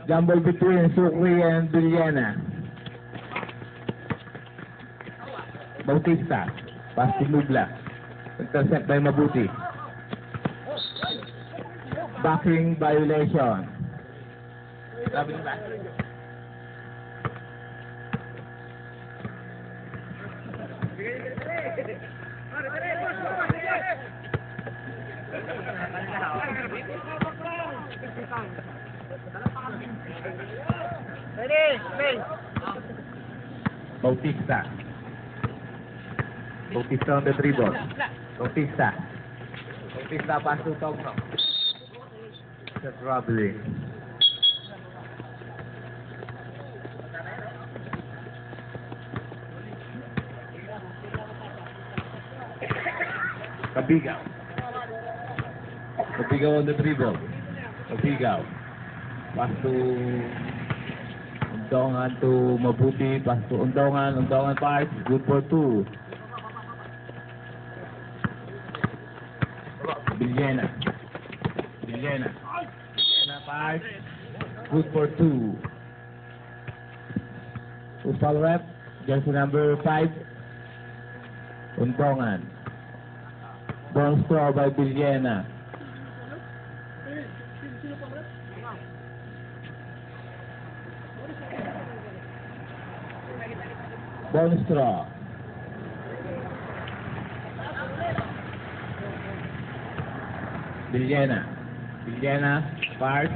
Jumble between Sukri and Villena. Bautista. Pass to Nubla. Intercept by Mabuti. Backing violation. Sabi nila. Bautista. Bautista on the dribble. Bautista. Bautista pass to Togno. That's robbery. Kabigaw. Kabigaw on the dribble. Kabigaw. Pass to Undongan to Mabuti. Pass to Undongan. Undongan pass. Good for 2. Villena. Villena. Villena pass. Good for 2. Foul rep. Jersey number 5. Undongan. Ball throw by Villena. Ball straw. Villena. Villena. Pass.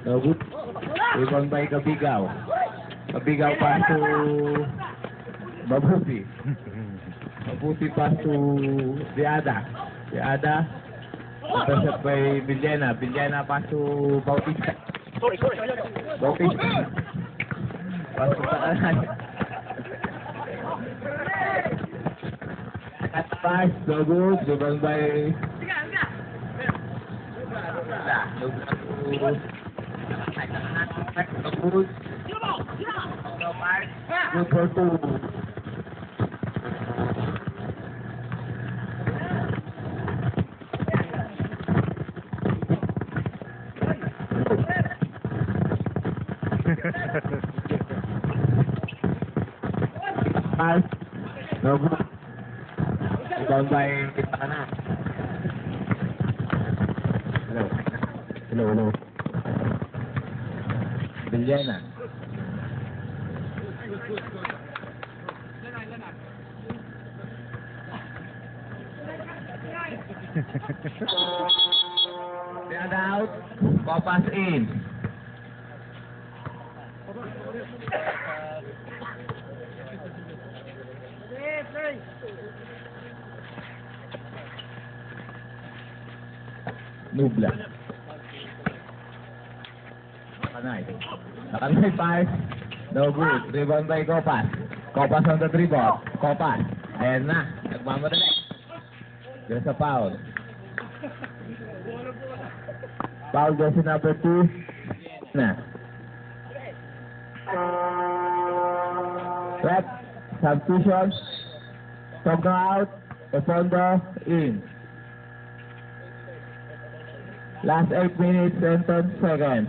No good. Rebound by Kabigaw. Kabigaw pass to Mabuti. Mabuti pass to Diada. Diada. Intercept by Villena. Villena pass to Bautista. Bautista. Pass to Takanay. At pass. No good. Rebound by Good for 2. Pass. No good. Rebound by Kitana. Hello. Villena. Stand out. Pass in. Nubla. Nakanay pass. No good. Rebound by Copas. Copas on the dribble. Copas. Ayan na. Nagmamadali. There's a foul. Foul jersey number 2. Na. Rep. Substitution. Togno out. Opondo in. Last 8 minutes and 10 seconds.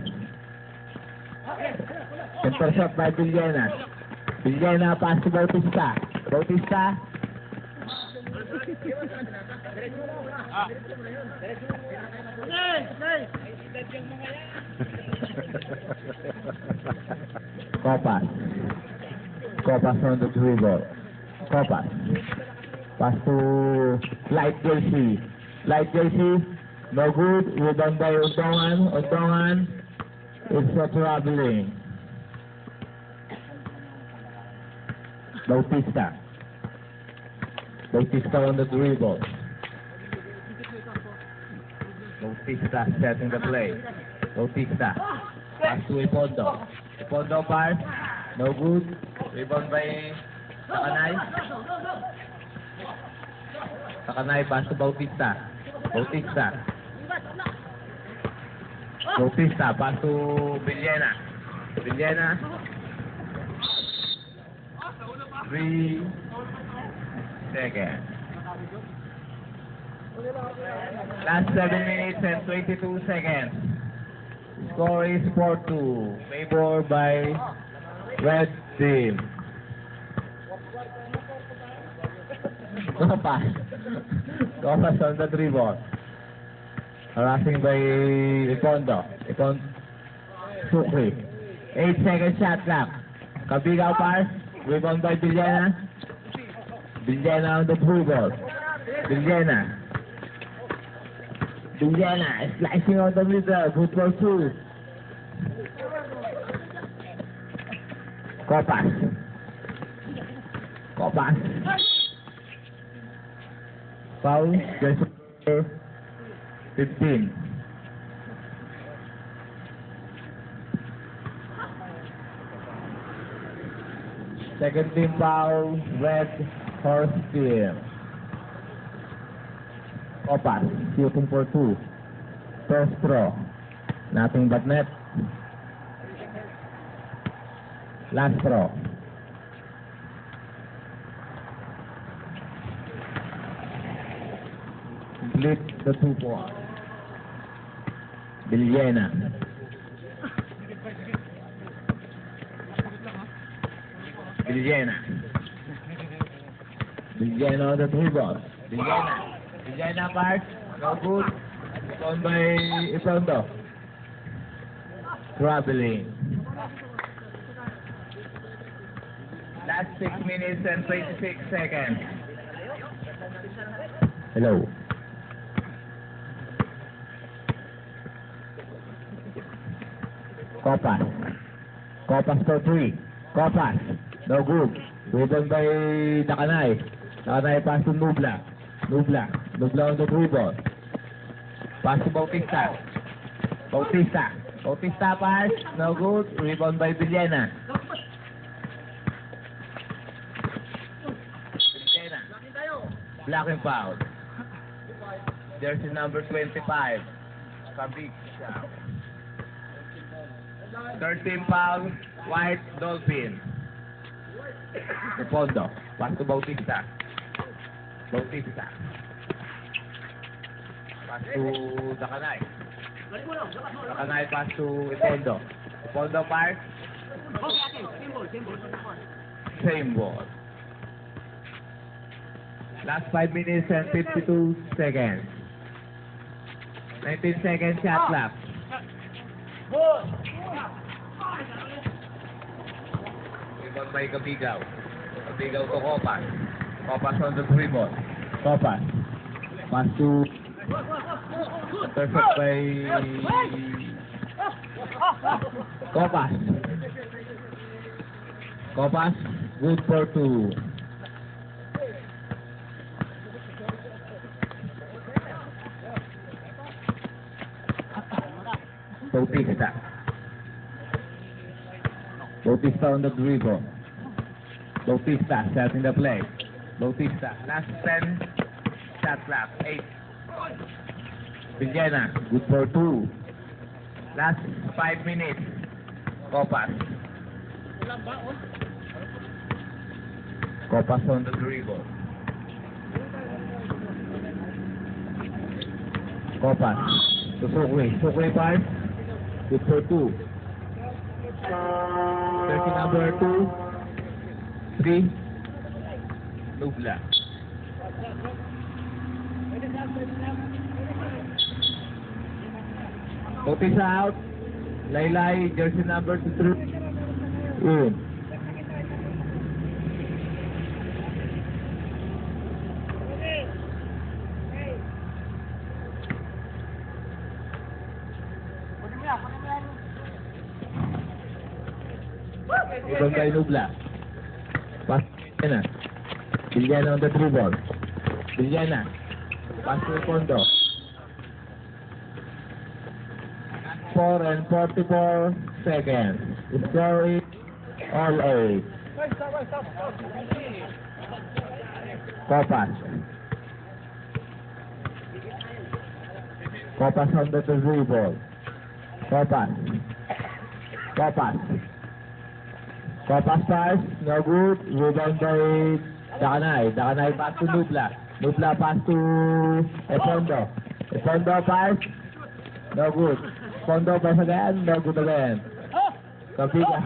Intercept by Villena. Villena pass to Bautista. Bautista. Copas. Copas on the dribble. Copas. Pass to Light Jersey. Light Jersey. No good. Rebound by Undongan. Undongan. It's a traveling. Bautista. Bautista on the dribble. Bautista setting the play. Bautista. Pass to Ipondo. Ipondo pass. No good. Rebound by Takanay. Takanay pass to Bautista. Bautista. Bautista pass to Villena. Villena. 3 seconds. Last 7 minutes and 22 seconds. Score is 4-2. Favor by red team. Copas. Copas on the dribble. Harassing by Ipondo. Sukri. 8-second shot clock. Kabigaw pass. Rebound by Villena. Villena on the dribble. Villena slicing on the middle. Good for two. Copas. Foul. Just 15. Second team foul. Red Horse team. Copas, shooting for two. First throw. Nothing but net. Last throw. Complete the 2-point. Villena. Villena on the dribble. Villena pass, no good. On by Ipondo. Traveling. Last 6 minutes and 26 seconds. Hello. Copas for three. Copas. No good. Rebound by Dakanay. Dakanay pass to Nubla. Nubla on the dribble. Pass to Bautista. Bautista pass. No good. Rebound by Villena. Blocking foul. Jersey number 25. Kabig. 13 foul. White Dolphin. Ipondo. Pass to Bautista. Pass to Dakanay. Dakanay pass to Ipondo. Ipondo pass. Same ball. Last 5 minutes and 52 seconds. 19 seconds shot clock. Rebound by Kabigaw. Kabigaw to Copas. Copas on the dribble. Copas. Pass to... Perfect by... Copas. Good for two. Bautista on the dribble. Bautista starting the play. Bautista, last 10 shot clock, 8. Villena, good for 2. Last 5 minutes. Copas on the dribble. Copas to Sukri pass. Good for 2. Jersey number 2. 3. Nubla. Bautista out. Laylay, jersey number 2. In. Ibang kay Nubla. Pass na. Villena on the dribble. Villena. Pass to Ipondo. 4 and 44 seconds. Score is all 8. Copas on the dribble. Copas pass, no good. Rebound by Dakanay. Dakanay pass to Nubla. Nubla pass to Ipondo. Ipondo pass, no good. Pondo pass again. No good again. Kapiga.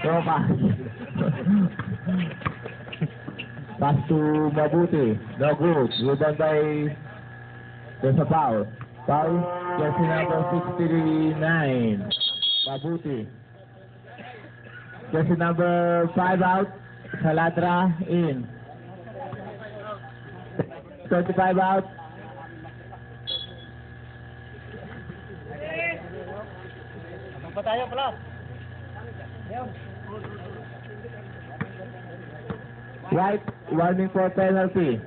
Throw pass. Pass to Mabuti. No good. Rebound by... There's a foul. Foul. Jersey number 69. Mabuti. Jersey number 5 out. Salatra in. 25 out. Pa tayo pala. Right, warning for penalty.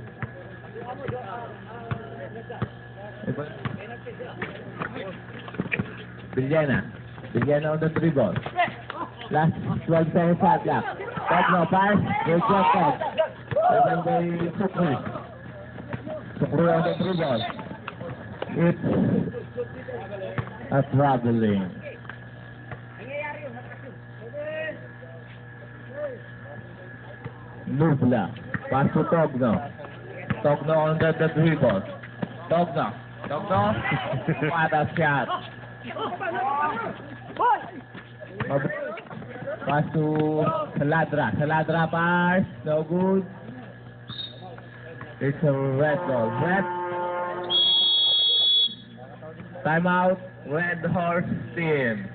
Villena on the dribble. Last 12 seconds shot clock. Togno pass, rejected. Open by Sukri. Sukri on the dribble. It's a traveling. Nubla. Pass to Togno. Togno on the dribble. Togno. What a shot. Pass to Saladra. Saladra pass. No good. It's a red ball. Red. Timeout. Red Horse team.